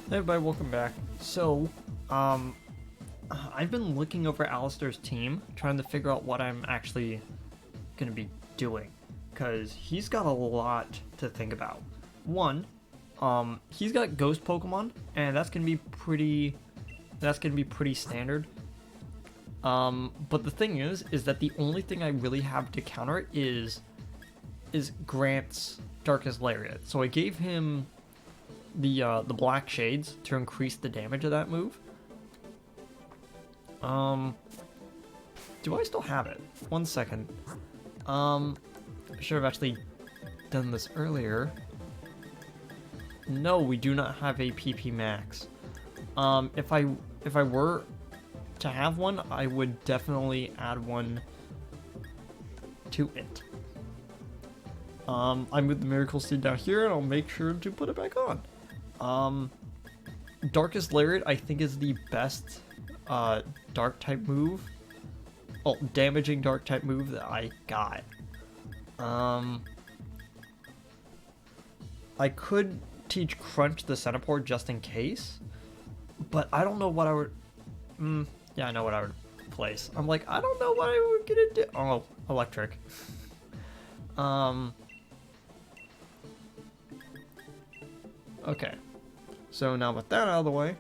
Hey everybody, welcome back. So, I've been looking over Alistair's team, trying to figure out what I'm actually gonna be doing, because he's got a lot to think about. One, he's got ghost Pokemon, and that's gonna be pretty standard. But the thing is that the only thing I really have to counter it is Grant's Darkest Lariat. So I gave him the black shades to increase the damage of that move. Do I still have it? 1 second. I should have actually done this earlier. No, we do not have a PP max. If I were to have one, I would definitely add one to it. I moved the Miracle Seed down here, and I'll make sure to put it back on. Darkest Lariat, I think, is the best dark type move. Oh, damaging dark type move that I got. I could teach Crunch the Centipore just in case, but I don't know what I would. Yeah, I know what I would place. I'm like, I don't know what I would gonna do. Oh, electric. Okay. So now with that out of the way,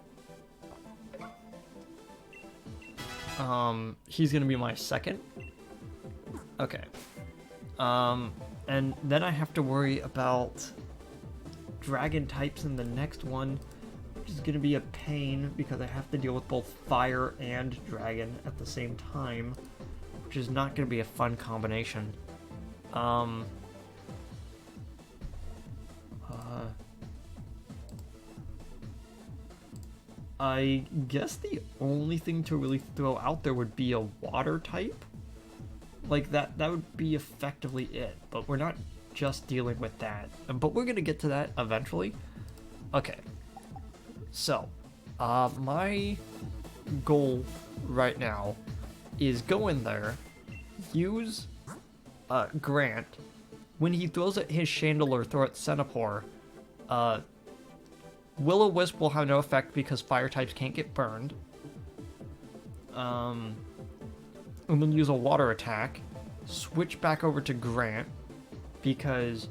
he's gonna be my second. Okay. And then I have to worry about dragon types in the next one, which is gonna be a pain because I have to deal with both fire and dragon at the same time, which is not gonna be a fun combination. I guess the only thing to really throw out there would be a water type. Like that would be effectively it, but we're not just dealing with that. But we're gonna get to that eventually. Okay. So, my goal right now is go in there, use Grant. When he throws at his Chandelure, throw at Centipore. Will-O-Wisp will have no effect because fire types can't get burned. And then use a water attack. Switch back over to Grant because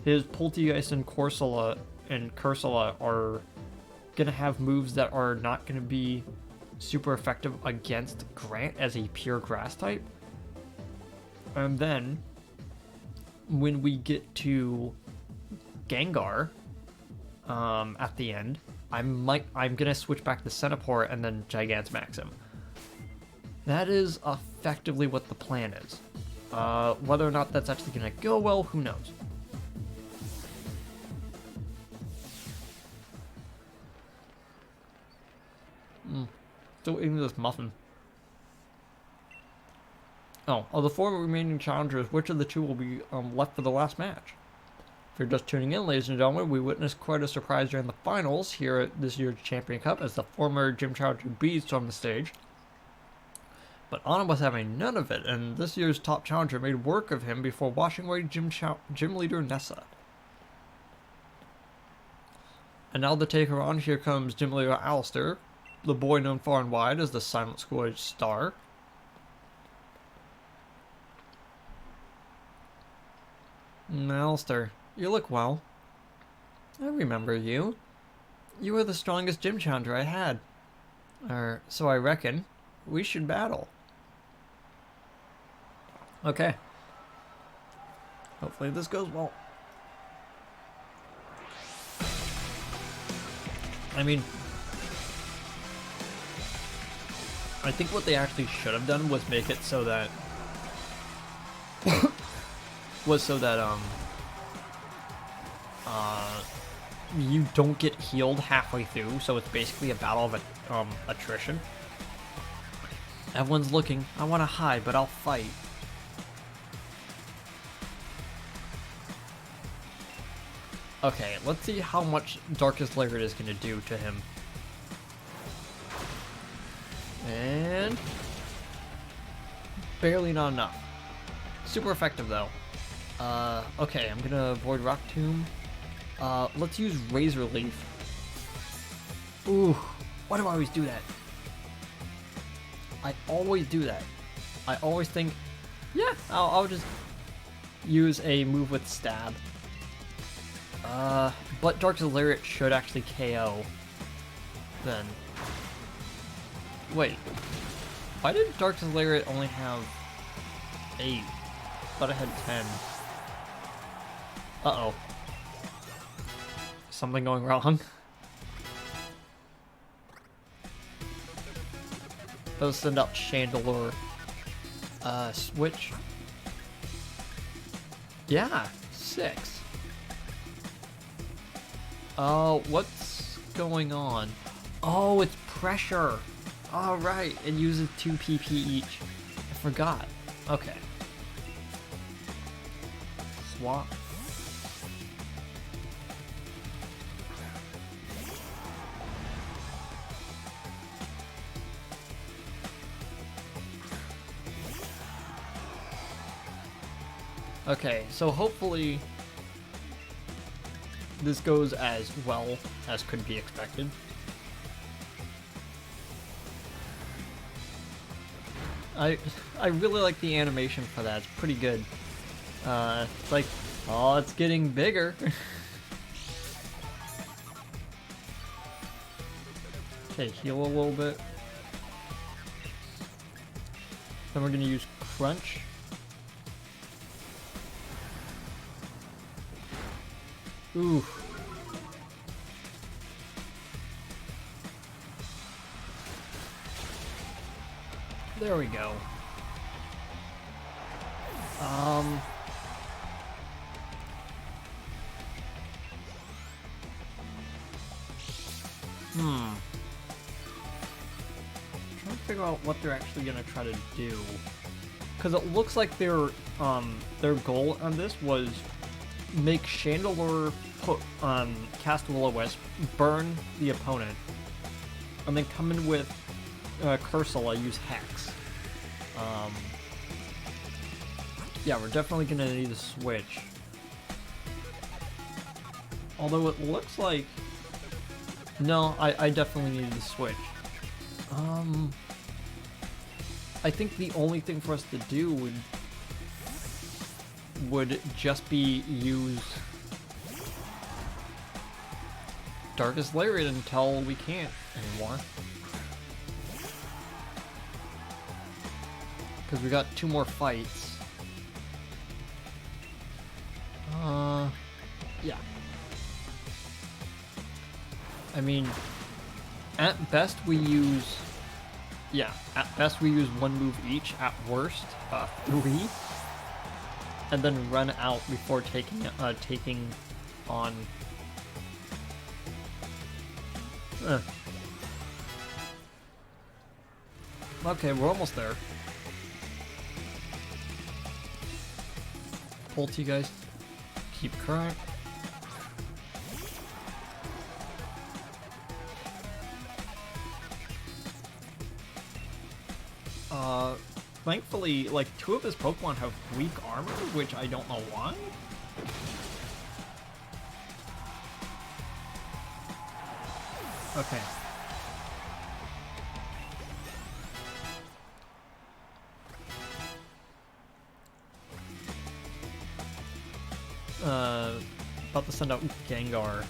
his Polteageist and Corsola and Cursula are gonna have moves that are not gonna be super effective against Grant as a pure grass type. And then when we get to Gengar, at the end, I'm gonna switch back to Centipore and then Gigantamax him. That is effectively what the plan is. Whether or not that's actually gonna go well, who knows? Still eating this muffin. Oh, of the 4 remaining challengers, which of the 2 will be left for the last match? If you're just tuning in, ladies and gentlemen, we witnessed quite a surprise during the finals here at this year's Champion Cup as the former Gym Challenger Beast stormed the stage. But Anna was having none of it, and this year's top challenger made work of him before washing away gym leader Nessa. And now to take her on, here comes gym leader Alistair, the boy known far and wide as the Silent School-Age star. Alistair, you look well. I remember you. You were the strongest gym challenger I had. So I reckon. We should battle. Okay. Hopefully this goes well. I mean, I think what they actually should have done was make it so that you don't get healed halfway through, so it's basically a battle of attrition. Everyone's looking. I want to hide, but I'll fight. Okay, let's see how much Darkest Lariat is going to do to him. And barely not enough. Super effective though. Okay, I'm gonna avoid Rock Tomb. Let's use Razor Leaf. Ooh, why do I always do that? I always do that. I always think, yeah, I'll just use a move with stab. But Dark's Lariat should actually KO. Then. Wait. Why did Dark's Lariat only have 8? Thought I had 10. Uh-oh. Something going wrong? Let's send out Chandelure. Switch. Yeah, 6. What's going on? Oh, it's pressure. All right, it uses 2 PP each. I forgot. Okay. Swap. Okay, so hopefully this goes as well as could be expected. I really like the animation for that. It's pretty good. It's like, oh, it's getting bigger. Okay, heal a little bit. Then we're gonna use Crunch. Ooh. There we go. Trying to figure out what they're actually gonna try to do. Because it looks like their goal on this was make Chandelure cast Will-O-Wisp, burn the opponent, and then come in with Cursula, use Hex. Yeah, we're definitely gonna need a switch. Although it looks like... No, I definitely needed to switch. I think the only thing for us to do would just be use Darkest Lariat until we can't anymore. Because we got 2 more fights. Yeah. I mean, at best we use... Yeah, at best we use 1 move each, at worst, 3. And then run out before taking on... Okay, we're almost there. Ult, you guys. Keep current. Thankfully, like, 2 of his Pokemon have weak armor, which I don't know why. Okay. About to send out Gengar.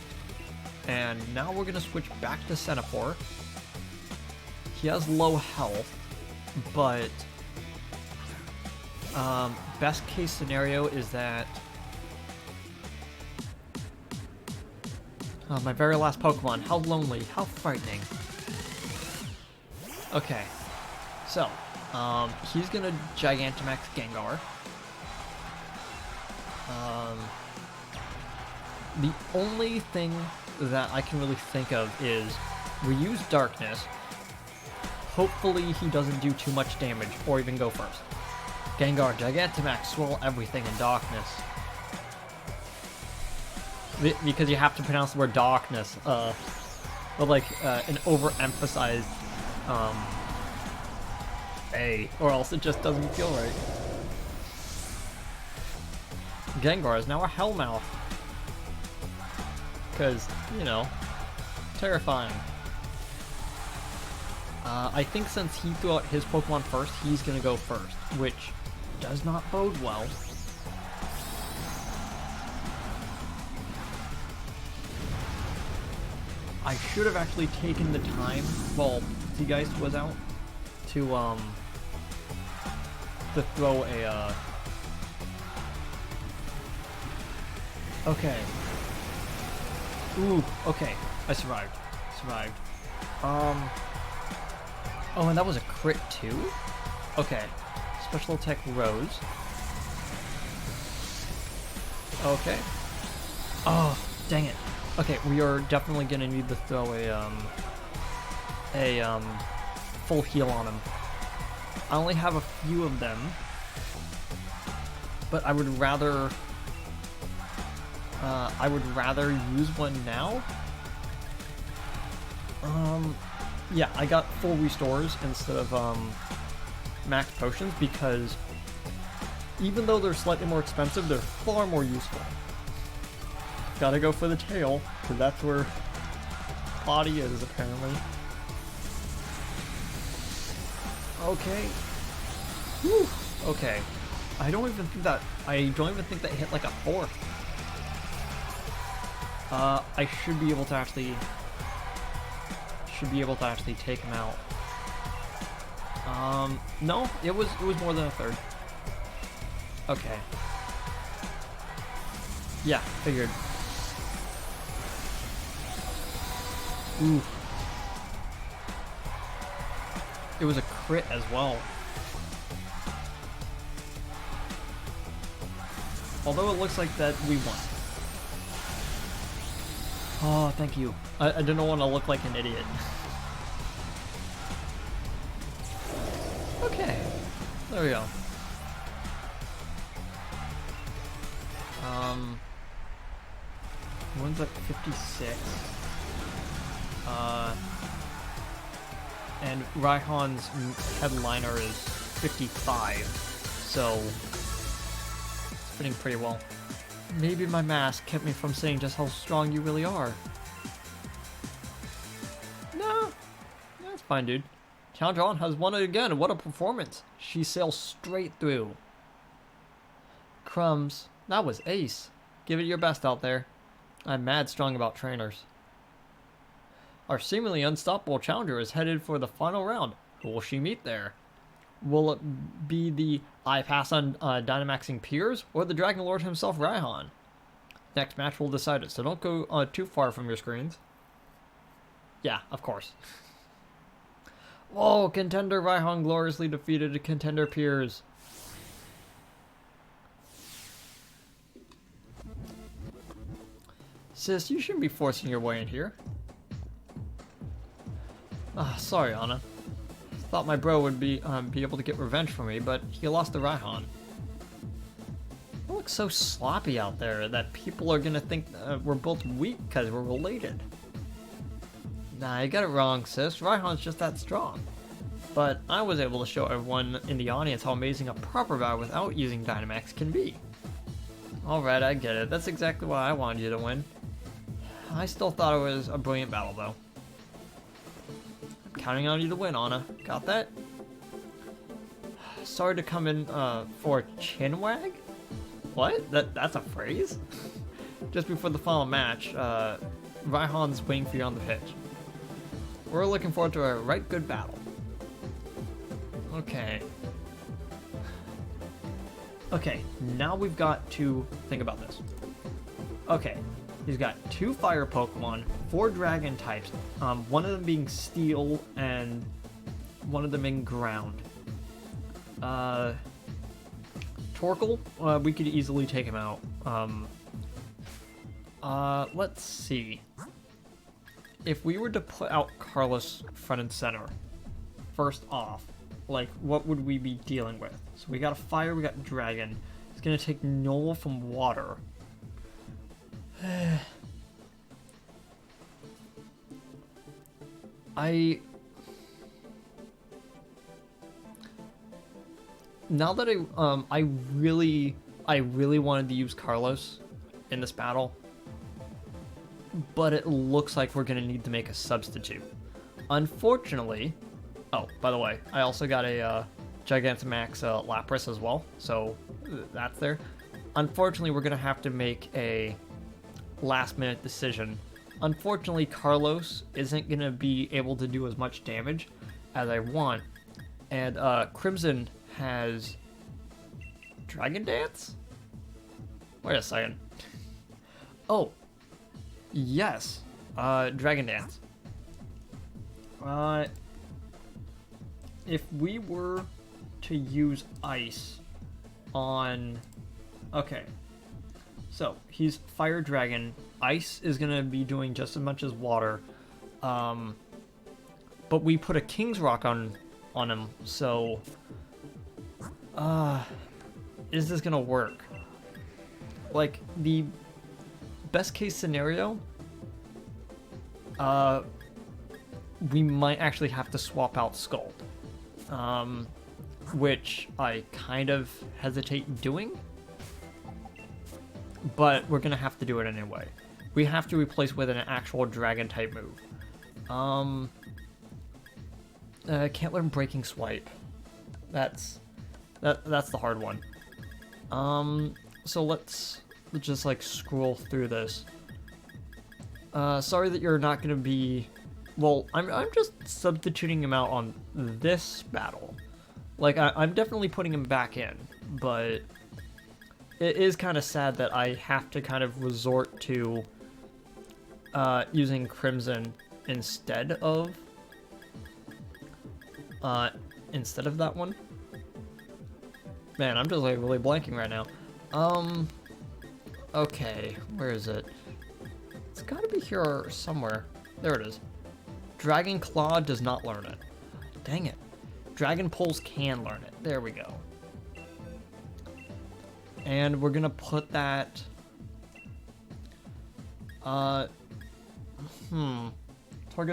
And now we're gonna switch back to Centipour. He has low health, but best case scenario is that my very last Pokemon. How lonely, how frightening. Okay, so he's gonna Gigantamax Gengar. The only thing that I can really think of is we use Darkness. Hopefully he doesn't do too much damage or even go first. Gengar, Gigantamax, swirl everything in darkness. Because you have to pronounce the word darkness, but like an overemphasized A, or else it just doesn't feel right. Gengar is now a Hellmouth. Because, you know, terrifying. I think since he threw out his Pokemon first, he's gonna go first, which does not bode well. I should have actually taken the time while Geist was out to throw a okay. Ooh, okay. I survived. Oh, and that was a crit too? Okay. Special attack Rose. Okay. Oh, dang it. Okay, we are definitely gonna need to throw a full heal on him. I only have a few of them, but I would rather use one now. Yeah, I got full restores instead of max potions because even though they're slightly more expensive, they're far more useful. Gotta go for the tail, because that's where body is apparently. Okay. Whew. Okay. I don't even think that hit like a 4. I should be able to actually take him out. No, it was more than a third. Okay. Yeah, figured. Ooh. It was a crit as well. Although it looks like that we won. Oh, thank you. I didn't want to look like an idiot. Okay. There we go. One's at 56. And Raihan's headliner is 55. So it's fitting pretty well. Maybe my mask kept me from saying just how strong you really are. No, that's fine, dude. Challenger On has won it again. What a performance. She sails straight through. Crumbs, that was ace. Give it your best out there. I'm mad strong about trainers. Our seemingly unstoppable challenger is headed for the final round. Who will she meet there? Will it be the I pass on Dynamaxing peers or the Dragon Lord himself, Raihan? Next match will decide it, so don't go too far from your screens. Yeah, of course. Whoa, contender Raihan gloriously defeated a contender peers. Sis, you shouldn't be forcing your way in here. Sorry, Anna. Thought my bro would be able to get revenge for me, but he lost to Raihan. It looks so sloppy out there that people are gonna think we're both weak because we're related. Nah, you got it wrong, sis. Raihan's just that strong. But I was able to show everyone in the audience how amazing a proper battle without using Dynamax can be. Alright, I get it. That's exactly why I wanted you to win. I still thought it was a brilliant battle, though. I'm counting on you to win, Anna. Got that? Sorry to come in for a chin wag? What? That's a phrase? Just before the final match, Raihan's waiting for you on the pitch. We're looking forward to a right good battle. Okay. Okay, now we've got to think about this. Okay, he's got 2 fire Pokemon, 4 dragon types, one of them being steel and one of them being ground. Torkoal, we could easily take him out. Let's see. If we were to put out Carlos front and center, first off, like, what would we be dealing with? So we got a fire, we got dragon. It's gonna take Noel from water. Now that I really wanted to use Carlos in this battle, but it looks like we're gonna need to make a substitute. Unfortunately, Oh, by the way, I also got a Gigantamax Lapras as well, so that's there. Unfortunately, we're going to have to make a last-minute decision. Unfortunately, Carlos isn't going to be able to do as much damage as I want, and Crimson has Dragon Dance? Wait a second. Oh, yes, Dragon Dance. If we were to use Ice on... Okay, so he's Fire Dragon. Ice is going to be doing just as much as Water. But we put a King's Rock on him, so... is this going to work? Like, the best case scenario... we might actually have to swap out Scald. Which I kind of hesitate doing. But we're gonna have to do it anyway. We have to replace with an actual dragon type move. Can't learn Breaking Swipe. That's the hard one. So let's just like scroll through this. Sorry that you're not gonna be... Well, I'm just substituting him out on this battle. Like, I'm definitely putting him back in, but it is kind of sad that I have to kind of resort to using Crimson instead of that one. Man, I'm just like really blanking right now. Okay, where is it? It's gotta be here somewhere. There it is. Dragon Claw does not learn it. Dang it. Dragon Pulse can learn it. There we go. And we're gonna put that... Target's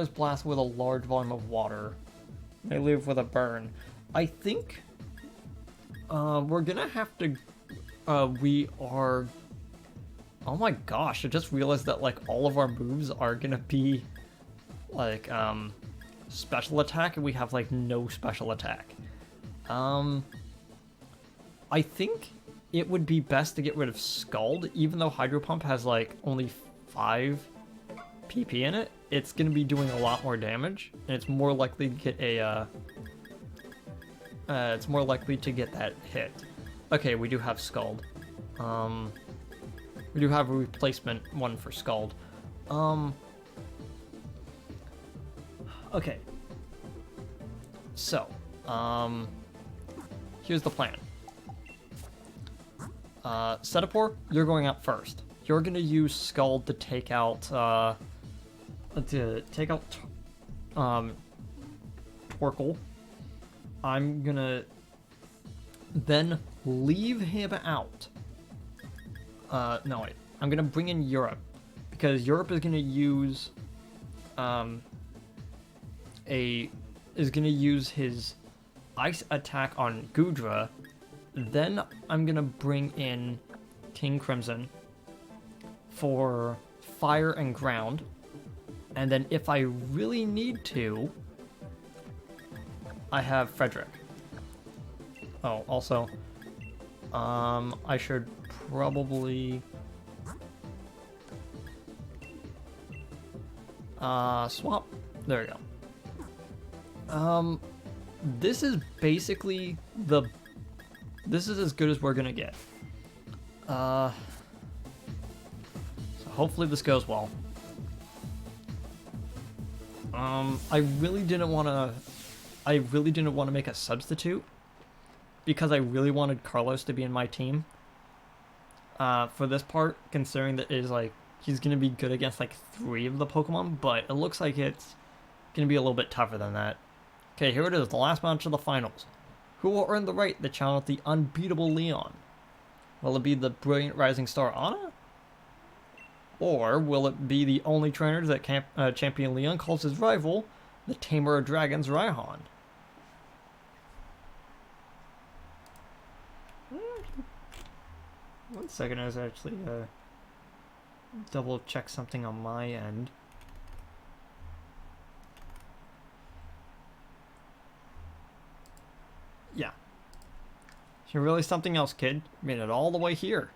Blast with a large volume of water. They leave with a burn. I think... we're gonna have to... we are... Oh my gosh, I just realized that, like, all of our moves are gonna be... like, special attack, and we have, like, no special attack. I think it would be best to get rid of Scald, even though Hydro Pump has, like, only 5 PP in it. It's gonna be doing a lot more damage, and it's more likely to get a, it's more likely to get that hit. Okay, we do have Scald. We do have a replacement one for Scald. Okay. So, here's the plan. Setapor, you're going out first. You're gonna use Scald to take out, Torkoal. I'm gonna then leave him out. No wait. I'm gonna bring in Europe, because Europe is gonna use, is gonna use his Ice attack on Gudra. Then I'm gonna bring in King Crimson for Fire and Ground. And then if I really need to, I have Frederick. Oh, also, I should probably swap. There we go. This is basically this is as good as we're gonna get. So hopefully this goes well. I really didn't want to make a substitute, because I really wanted Carlos to be in my team. For this part, considering that it is like he's gonna be good against like 3 of the Pokemon, but it looks like it's gonna be a little bit tougher than that. Okay, here it is, the last match of the finals. Who will earn the right to challenge the unbeatable Leon? Will it be the brilliant rising star Anna? Or will it be the only trainer that Champion Leon calls his rival, the Tamer of Dragons Raihan? One second, I was actually double check something on my end. You're really something else, kid. You made it all the way here.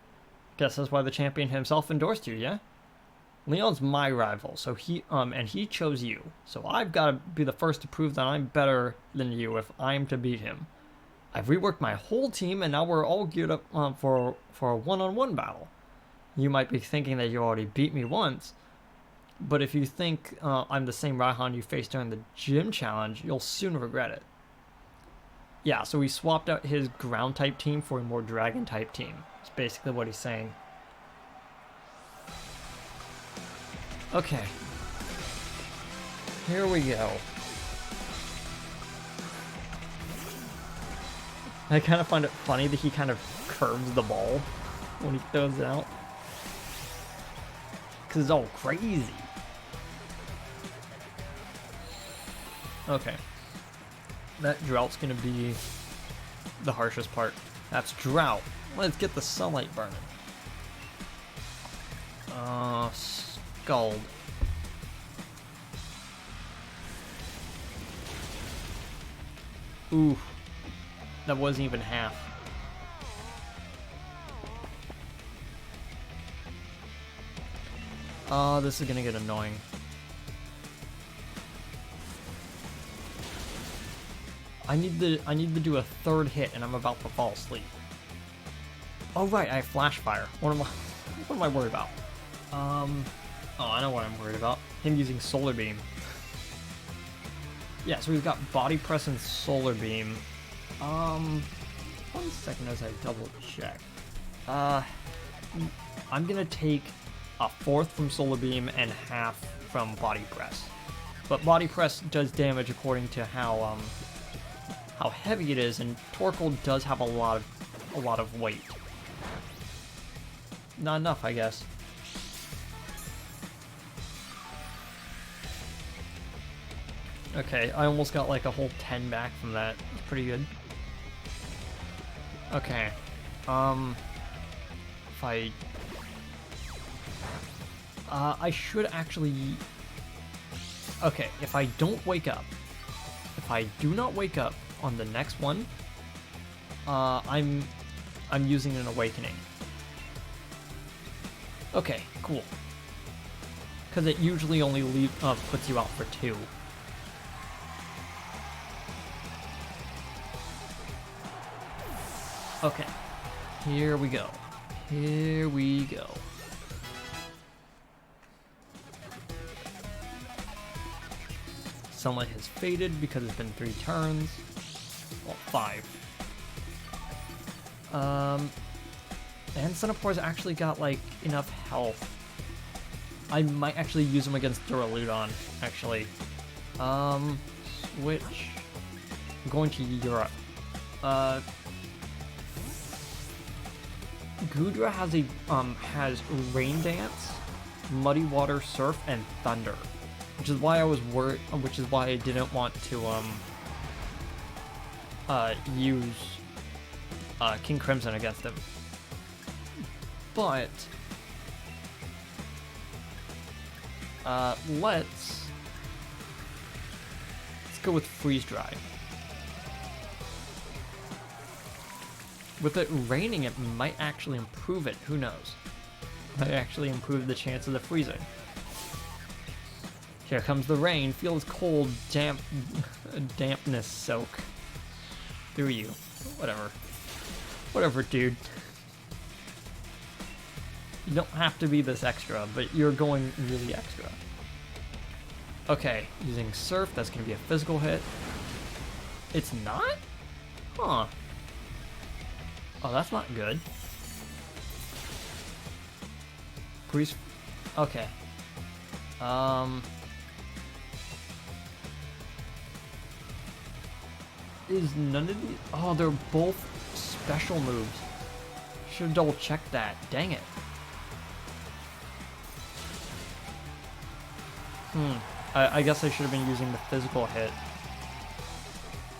Guess that's why the champion himself endorsed you, yeah? Leon's my rival, so and he chose you. So I've got to be the first to prove that I'm better than you if I'm to beat him. I've reworked my whole team, and now we're all geared up for a one-on-one battle. You might be thinking that you already beat me once, but if you think I'm the same Raihan you faced during the gym challenge, you'll soon regret it. Yeah, so he swapped out his ground-type team for a more dragon-type team. That's basically what he's saying. Okay. Here we go. I kind of find it funny that he kind of curves the ball when he throws it out. Because it's all crazy. Okay. That drought's going to be the harshest part. That's drought. Let's get the sunlight burning. Scald. Ooh. That wasn't even half. This is gonna get annoying. I need to do a third hit and I'm about to fall asleep. Oh right, I have flash fire. What am I worried about? Oh, I know what I'm worried about. Him using solar beam. Yeah, so we've got body press and solar beam. 1 second as I double check. I'm gonna take a fourth from solar beam and half from body press. But body press does damage according to how heavy it is, and Torkoal does have a lot of weight. Not enough, I guess. Okay, I almost got like a whole 10 back from that. It's pretty good. Okay. If I should actually... Okay, if I don't wake up, if I do not wake up on the next one, I'm using an awakening. Okay, cool. Because it usually only puts you out for 2. Okay, here we go. Here we go. Sunlight has faded because it's been 3 turns. Well, 5. And Sunnipore's actually got, like, enough health. I might actually use him against Duraludon, actually. Switch. I'm going to Europe. Gudra has Rain Dance, Muddy Water, Surf, and Thunder, which is why I was worried. Which is why I didn't want to use King Crimson against him. But let's go with Freeze Dry. With it raining, it might actually improve it. Who knows? Might actually improve the chance of the freezing. Here comes the rain. Feels cold, dampness soak through you. Whatever, dude. You don't have to be this extra, but you're going really extra. Okay, using Surf, that's going to be a physical hit. It's not? Huh. Oh, that's not good. Grease. Okay. Is none of these... Oh, they're both special moves. Should've double checked that. Dang it. I guess I should have been using the physical hit.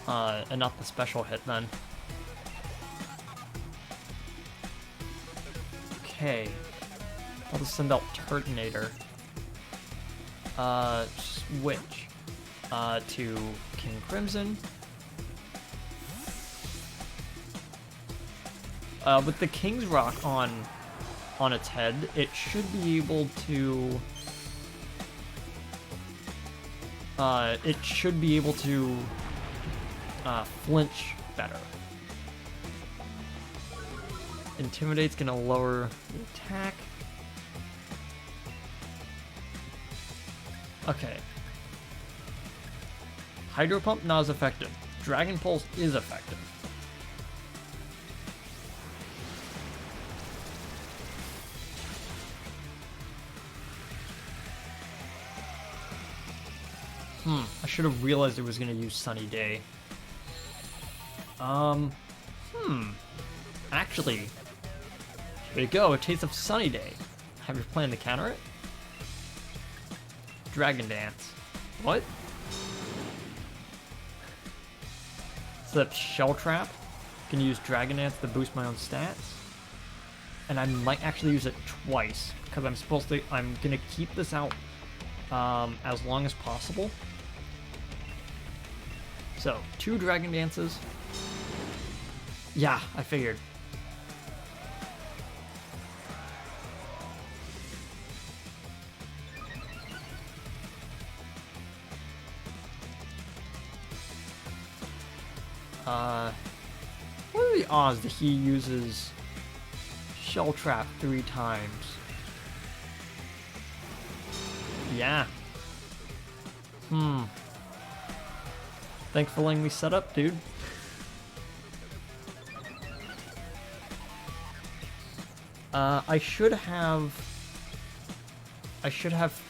And not the special hit then. Okay. I'll just send out Turtonator. Switch. To King Crimson. With the King's Rock on its head, it should be able to flinch better. Intimidate's gonna lower the attack. Okay. Hydro Pump not as effective. Dragon Pulse is effective. I should have realized it was gonna use Sunny Day. Actually, here we go, a taste of Sunny Day. Have you planned to counter it? Dragon Dance. What? Except Shell Trap. Can use Dragon Dance to boost my own stats. And I might actually use it twice, because I'm gonna keep this out as long as possible. So, 2 Dragon Dances. Yeah, I figured. What are the odds that he uses Shell Trap 3 times? Yeah. Thanks for letting me set up, dude. I should have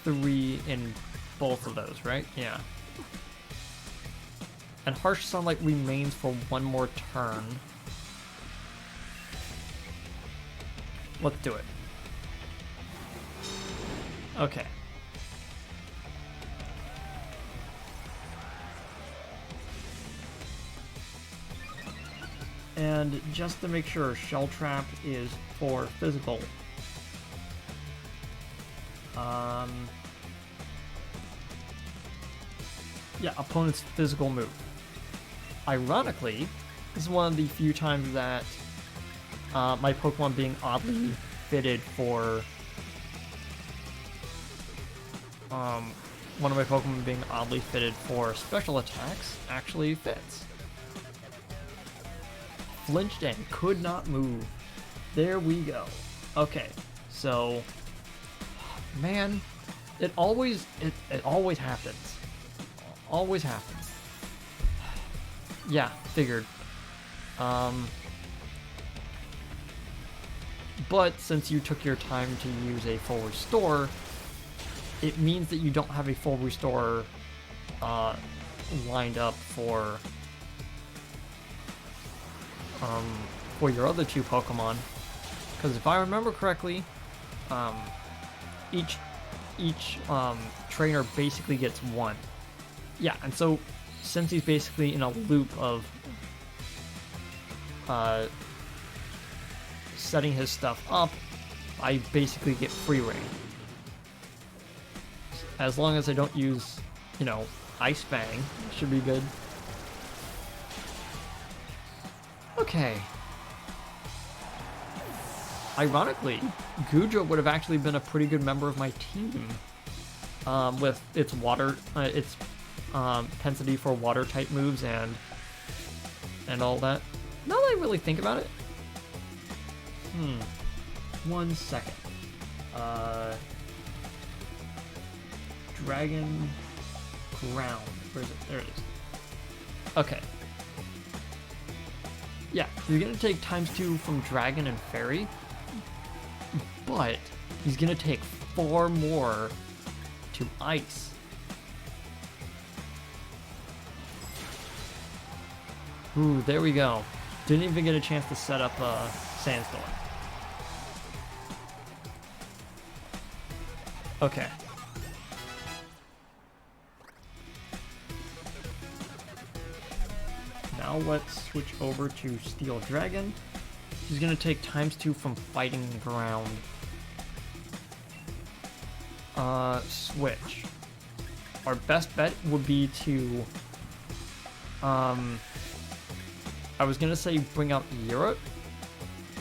3 in both of those, right? Yeah. And Harsh Sunlight remains for 1 more turn. Let's do it. Okay. And just to make sure, Shell Trap is for physical. Yeah, opponent's physical move. Ironically, this is one of the few times that my Pokemon being oddly fitted for one of my Pokemon being oddly fitted for special attacks actually fits. Flinched and could not move. There we go. Okay, so man, it always happens. Always happens. Yeah, figured. But since you took your time to use a full restore, it means that you don't have a full restore lined up for your other 2 Pokemon. Because if I remember correctly, each trainer basically gets 1. Yeah, and so since he's basically in a loop of setting his stuff up, I basically get free reign. As long as I don't use, Ice Fang, it should be good. Okay. Ironically, Gudra would have actually been a pretty good member of my team with its propensity for water type moves and all that. Now that I really think about it, 1 second. Dragon Ground. Where is it? There it is. Okay. Yeah, you're gonna take ×2 from Dragon and Fairy, but he's gonna take 4 more to Ice. Ooh, there we go. Didn't even get a chance to set up a Sandstorm. Okay. Now let's switch over to Steel Dragon. He's gonna take ×2 from Fighting Ground. Switch. Our best bet would be to I was gonna say bring out Europe,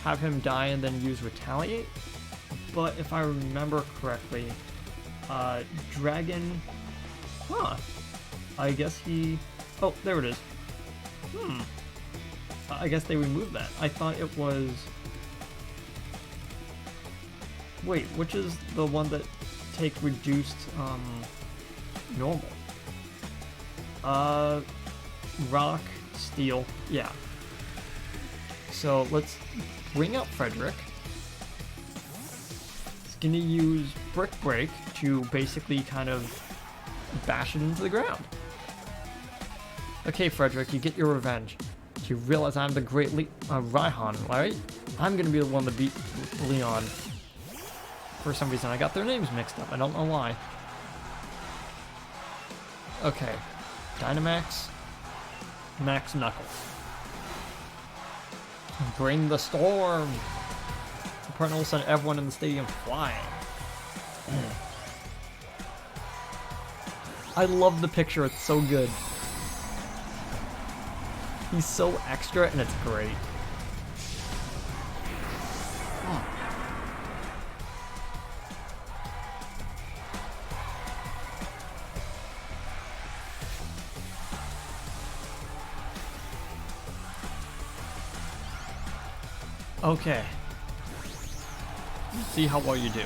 have him die and then use Retaliate. But if I remember correctly, Dragon... Huh. I guess he... Oh, there it is. I guess they removed that. I thought it was... Wait, which is the one that takes reduced, normal? Rock, Steel, yeah. So let's bring up Frederick. He's gonna use Brick Break to basically kind of bash it into the ground. Okay, Frederick, you get your revenge. You realize I'm the great Raihan, right? I'm gonna be the one to beat Leon. For some reason, I got their names mixed up. I don't know why. Okay. Dynamax. Max Knuckles. Bring the storm! The partner will send everyone in the stadium flying. I love the picture, it's so good. He's so extra and it's great. Okay. Let's see how well you do.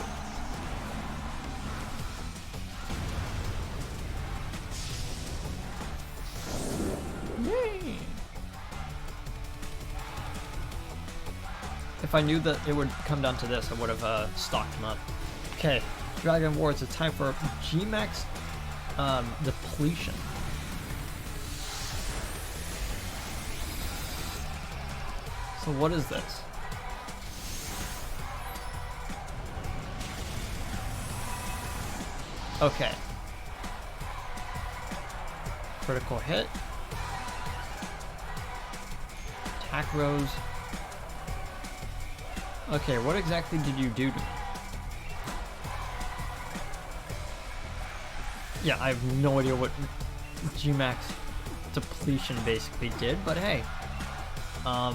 Yay! If I knew that it would come down to this, I would have stocked him up. Okay, Dragon Wars, it's time for G-Max depletion. So what is this? Okay. Critical hit. Attack rose. Okay, what exactly did you do to me? Yeah, I have no idea what G-Max depletion basically did, but hey. Now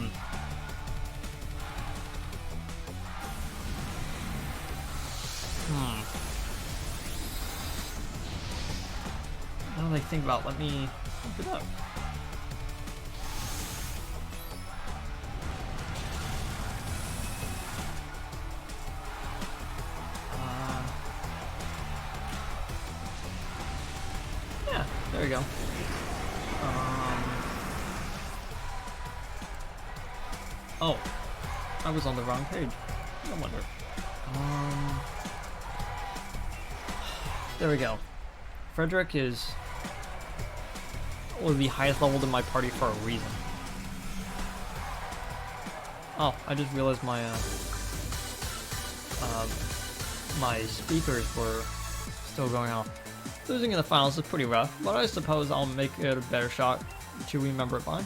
that I think about it, let me look it up. Yeah, there we go. Oh, I was on the wrong page. No wonder. There we go. Frederick is the highest leveled in my party for a reason. Oh, I just realized my my speakers were still going off. Losing in the finals is pretty rough, but I suppose I'll make it a better shot to remember it by.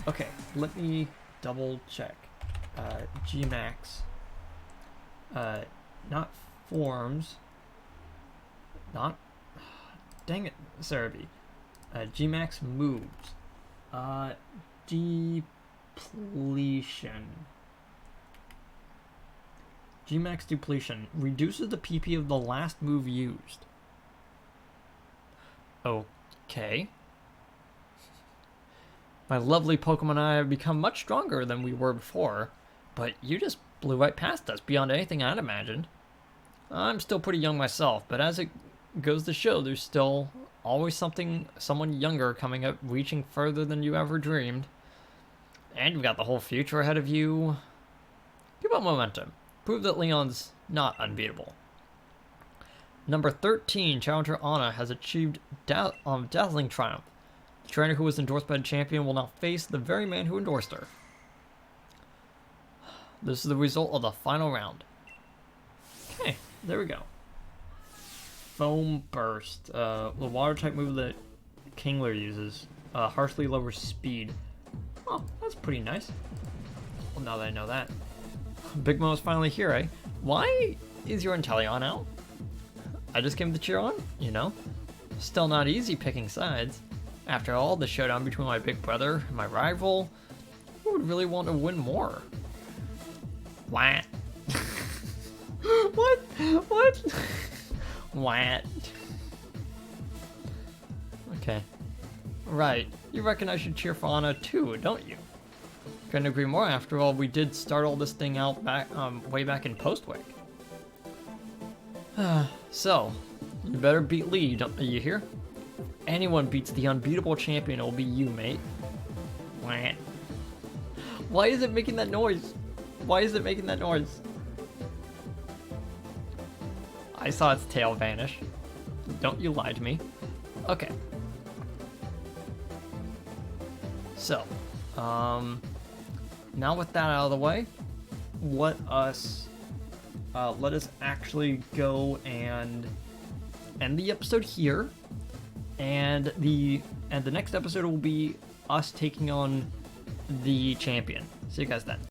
Okay, let me double check. G-Max. Not forms. Not. Dang it, Cerebi. G-Max moves. Depletion. G-Max depletion reduces the PP of the last move used. Okay. My lovely Pokemon and I have become much stronger than we were before, but you just blew right past us beyond anything I'd imagined. I'm still pretty young myself, but as it goes to show, there's still always someone younger coming up, reaching further than you ever dreamed. And you've got the whole future ahead of you. Keep up momentum. Prove that Leon's not unbeatable. Number 13, Challenger Anna, has achieved dazzling triumph. The trainer who was endorsed by the champion will now face the very man who endorsed her. This is the result of the final round. Okay, there we go. Foam Burst. The water type move that Kingler uses. Harshly lowers speed. Oh, that's pretty nice. Well, now that I know that. Big Mo's finally here, eh? Why is your Inteleon out? I just came to cheer on, you know? Still not easy picking sides. After all, the showdown between my big brother and my rival, who would would really want to win more. What? What? What? What? Okay. Right. You reckon I should cheer for Anna too, don't you? Couldn't agree more. After all, we did start all this thing out back, way back in Postwick. So, you better beat Lee, are you hear? Anyone beats the unbeatable champion, it'll be you, mate. What? Why is it making that noise? Why is it making that noise? I saw its tail vanish. Don't you lie to me. Okay. So, now with that out of the way, let us actually go and end the episode here, and the next episode will be us taking on the champion. See you guys then.